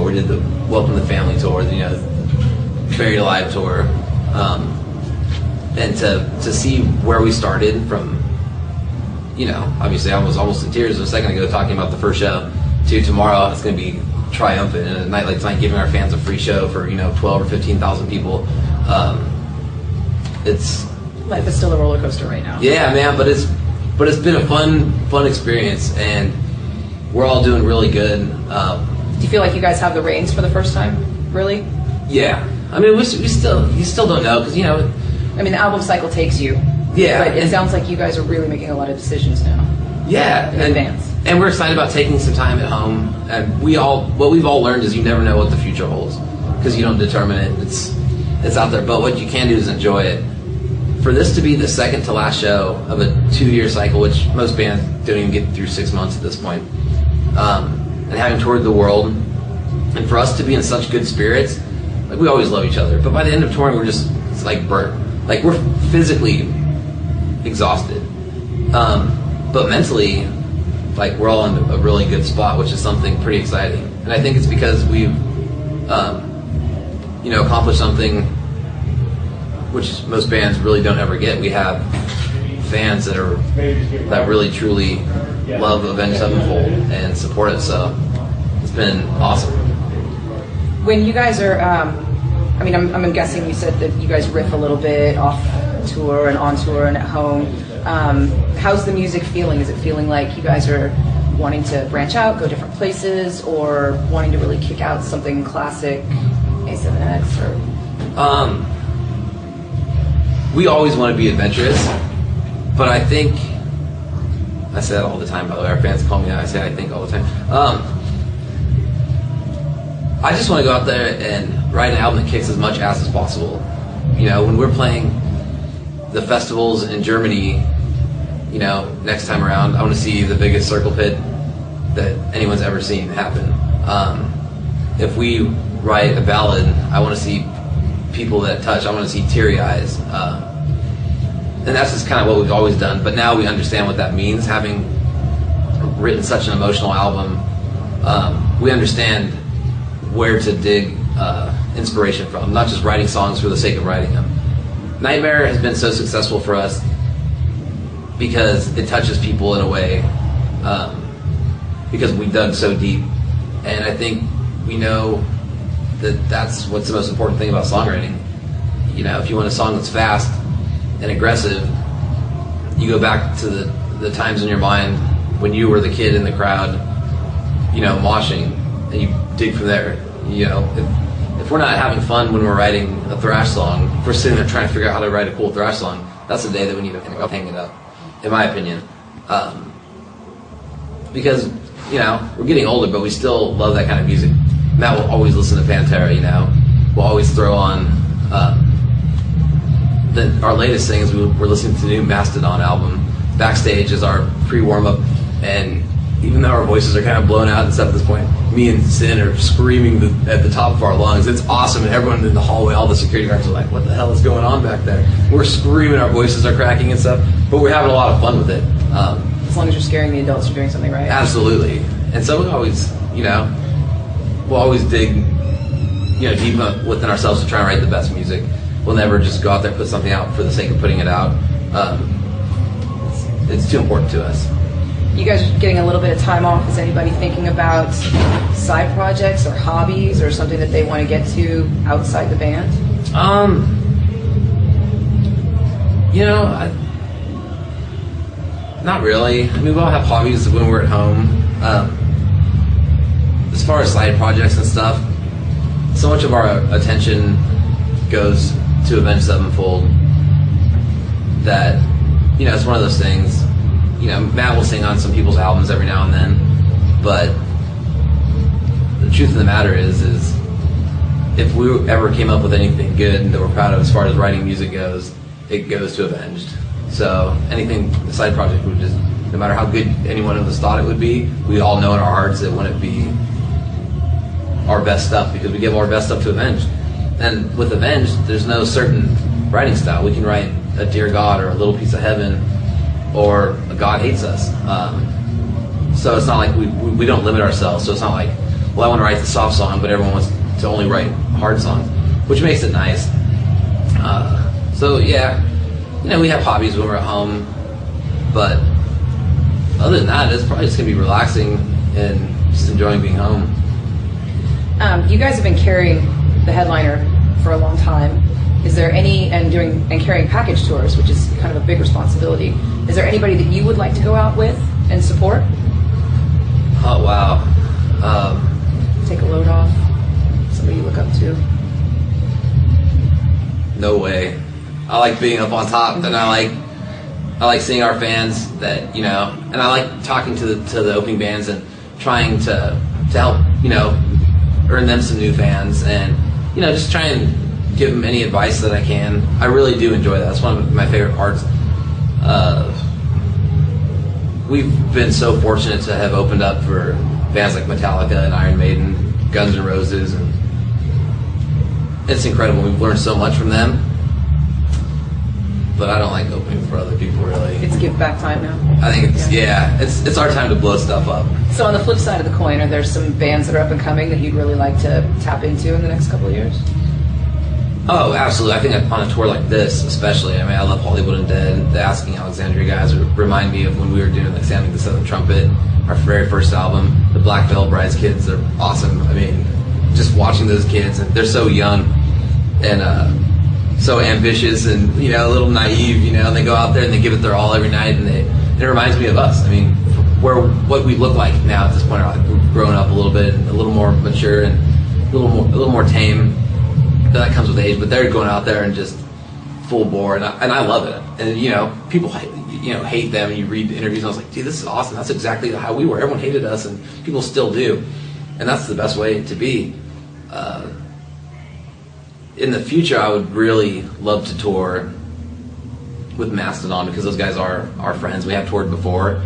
We did the Welcome to the Family tour, you know, Buried Alive tour, and to see where we started from, you know, obviously I was almost in tears a second ago talking about the first show, to tomorrow it's going to be triumphant, and a night like tonight giving our fans a free show for, you know, 12 or 15,000 people. It's life is still a roller coaster right now. Yeah, man, but it's been a fun experience, and we're all doing really good. Do you feel like you guys have the reins for the first time? Really? Yeah. I mean, you still don't know, because, you know. I mean, the album cycle takes you. Yeah. But it sounds like you guys are really making a lot of decisions now. Yeah. In advance. And we're excited about taking some time at home. And what we've all learned is you never know what the future holds, because you don't determine it. It's out there. But what you can do is enjoy it. For this to be the second to last show of a 2-year cycle, which most bands don't even get through 6 months at this point, and having toured the world, and for us to be in such good spirits, like, we always love each other, but by the end of touring, it's like burnt. Like, we're physically exhausted, but mentally, like, we're all in a really good spot, which is something pretty exciting. And I think it's because we've, you know, accomplished something which most bands really don't ever get. We have fans that really truly love Avenged Sevenfold and support it, so it's been awesome. When you guys are, I mean, I'm guessing you said that you guys riff a little bit off tour and on tour and at home. How's the music feeling? Is it feeling like you guys are wanting to branch out, go different places, or wanting to really kick out something classic, A7X, or? We always want to be adventurous, but I think, I say that all the time, by the way, our fans call me that, I say I think all the time. I just want to go out there and write an album that kicks as much ass as possible. You know, when we're playing the festivals in Germany, you know, next time around, I want to see the biggest circle pit that anyone's ever seen happen. If we write a ballad, I want to see people that touch. I want to see teary eyes. And that's just kind of what we've always done, but now we understand what that means. Having written such an emotional album, we understand where to dig inspiration from, not just writing songs for the sake of writing them. Nightmare has been so successful for us because it touches people in a way, because we dug so deep. And I think we know that that's what's the most important thing about songwriting. You know, if you want a song that's fast and aggressive, you go back to the times in your mind when you were the kid in the crowd, you know, moshing, and you dig from there. You know, if we're not having fun when we're writing a thrash song, if we're sitting there trying to figure out how to write a cool thrash song, that's the day that we need to hang it up, in my opinion. Because, you know, we're getting older, but we still love that kind of music. Matt will always listen to Pantera, you know. We'll always throw on, our latest thing is we're listening to the new Mastodon album. Backstage is our pre-warm-up, and even though our voices are kind of blown out and stuff at this point, me and Sin are screaming at the top of our lungs. It's awesome, and everyone in the hallway, all the security guards are like, what the hell is going on back there? We're screaming, our voices are cracking and stuff, but we're having a lot of fun with it. As long as you're scaring the adults, you're doing something right. Absolutely. And so we always, you know, we'll always dig, you know, deep within ourselves to try and write the best music. We'll never just go out there and put something out for the sake of putting it out. It's too important to us. You guys are getting a little bit of time off. Is anybody thinking about side projects or hobbies or something that they want to get to outside the band? You know, not really. I mean, we all have hobbies when we're at home. As far as side projects and stuff, so much of our attention goes to Avenged Sevenfold that, you know, it's one of those things. You know, Matt will sing on some people's albums every now and then, but the truth of the matter is if we ever came up with anything good that we're proud of as far as writing music goes, it goes to Avenged. So anything, the side project would just, no matter how good any one of us thought it would be, we all know in our hearts it wouldn't be our best stuff, because we give our best stuff to Avenged. And with Avenged, there's no certain writing style. We can write a Dear God or a Little Piece of Heaven or a God Hates Us. So it's not like we don't limit ourselves. So it's not like well, I want to write the soft song, but everyone wants to only write hard songs, which makes it nice. So yeah, you know, we have hobbies when we're at home, but other than that, it's probably just gonna be relaxing and just enjoying being home. You guys have been carrying the headliner for a long time. Is there any, and carrying package tours, which is kind of a big responsibility, is there anybody that you would like to go out with and support? Oh wow. Take a load off, somebody you look up to? No way. I like being up on top, and I like seeing our fans that, you know, and I like talking to the opening bands and trying to help, you know, earn them some new fans, and, you know, just try and give them any advice that I can. I really do enjoy that. That's one of my favorite parts. We've been so fortunate to have opened up for bands like Metallica and Iron Maiden, Guns N' Roses, and it's incredible. We've learned so much from them. But I don't like opening for other people, really. It's give back time now. I think it's our time to blow stuff up. So on the flip side of the coin, are there some bands that are up and coming that you'd really like to tap into in the next couple of years? Oh, absolutely. I think on a tour like this, especially, I mean, I love Hollywood Undead. The Asking Alexandria guys remind me of when we were doing like Sounding the Seventh Trumpet, our very first album. The Black Veil Brides kids are awesome. I mean, just watching those kids, and they're so young and so ambitious and, you know, a little naive, you know, and they go out there and they give it their all every night, and it reminds me of us. I mean, what we look like now at this point, like we've grown up a little bit, a little more mature and a little more tame. That comes with age, but they're going out there and just full bore, and I love it. And, you know, people, you know, hate them, and you read interviews, and I was like, dude, this is awesome. That's exactly how we were. Everyone hated us, and people still do, and that's the best way to be. In the future, I would really love to tour with Mastodon, because those guys are our friends. We have toured before,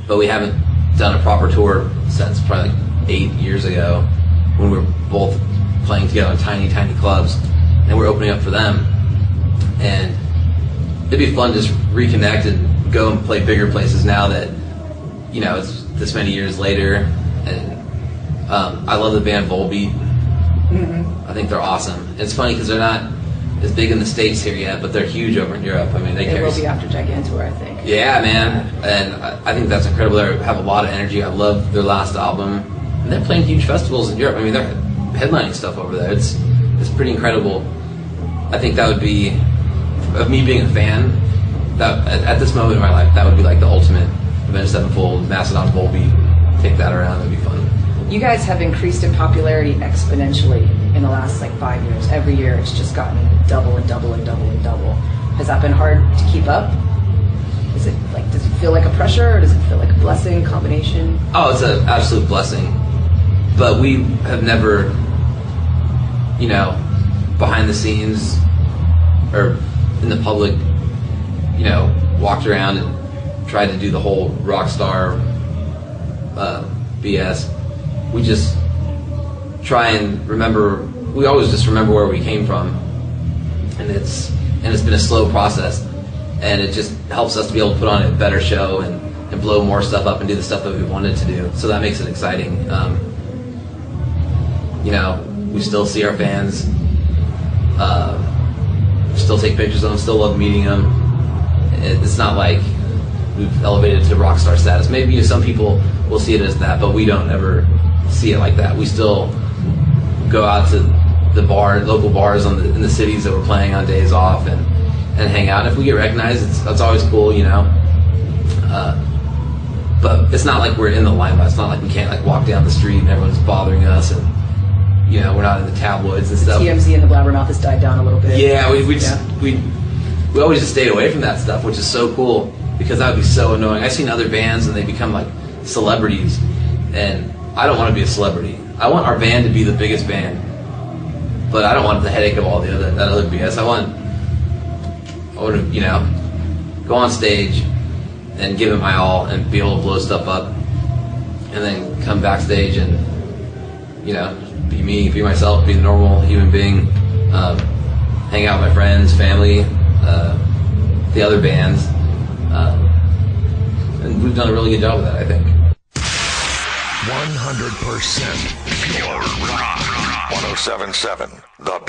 but we haven't done a proper tour since probably like 8 years ago, when we were both playing together in tiny clubs, and we're opening up for them. And it'd be fun to just reconnect and go and play bigger places now that, you know, it's this many years later. And I love the band Volbeat. I think they're awesome. It's funny because they're not as big in the States here yet, but they're huge over in Europe. I mean, they will be after Gigantour, I think. Yeah, man, and I think that's incredible. They have a lot of energy. I love their last album, and they're playing huge festivals in Europe. I mean, they're headlining stuff over there. It's pretty incredible. I think that would be, of me being a fan, that at this moment in my life, that would be like the ultimate. Avenged Sevenfold, Mastodon, Volbeat, take that around. It'd be fun. You guys have increased in popularity exponentially in the last like 5 years. Every year it's just gotten double and double and double and double. Has that been hard to keep up? Is it like, does it feel like a pressure, or does it feel like a blessing, combination? Oh, it's an absolute blessing. But we have never, you know, behind the scenes or in the public, you know, walked around and tried to do the whole rock star BS. We just try and remember. We always just remember where we came from, and it's been a slow process, and it just helps us to be able to put on a better show and blow more stuff up and do the stuff that we wanted to do. So that makes it exciting. You know, we still see our fans, still take pictures of them, still love meeting them. It's not like we've elevated to rock star status. Maybe some people will see it as that, but we don't ever see it like that. We still go out to the local bars in the cities that we're playing on days off and hang out. And if we get recognized, it's always cool, you know. But it's not like we're in the limelight. It's not like we can't like walk down the street and everyone's bothering us, and, you know, we're not in the tabloids and stuff. TMZ and the blabbermouth has died down a little bit. Yeah, we always just stayed away from that stuff, which is so cool, because that would be so annoying. I've seen other bands and they become like celebrities, and I don't want to be a celebrity. I want our band to be the biggest band, but I don't want the headache of all that other BS. I want to, you know, go on stage and give it my all and be able to blow stuff up, and then come backstage and, you know, be me, be myself, be a normal human being, hang out with my friends, family, the other bands, and we've done a really good job of that, I think. 100% 1077 The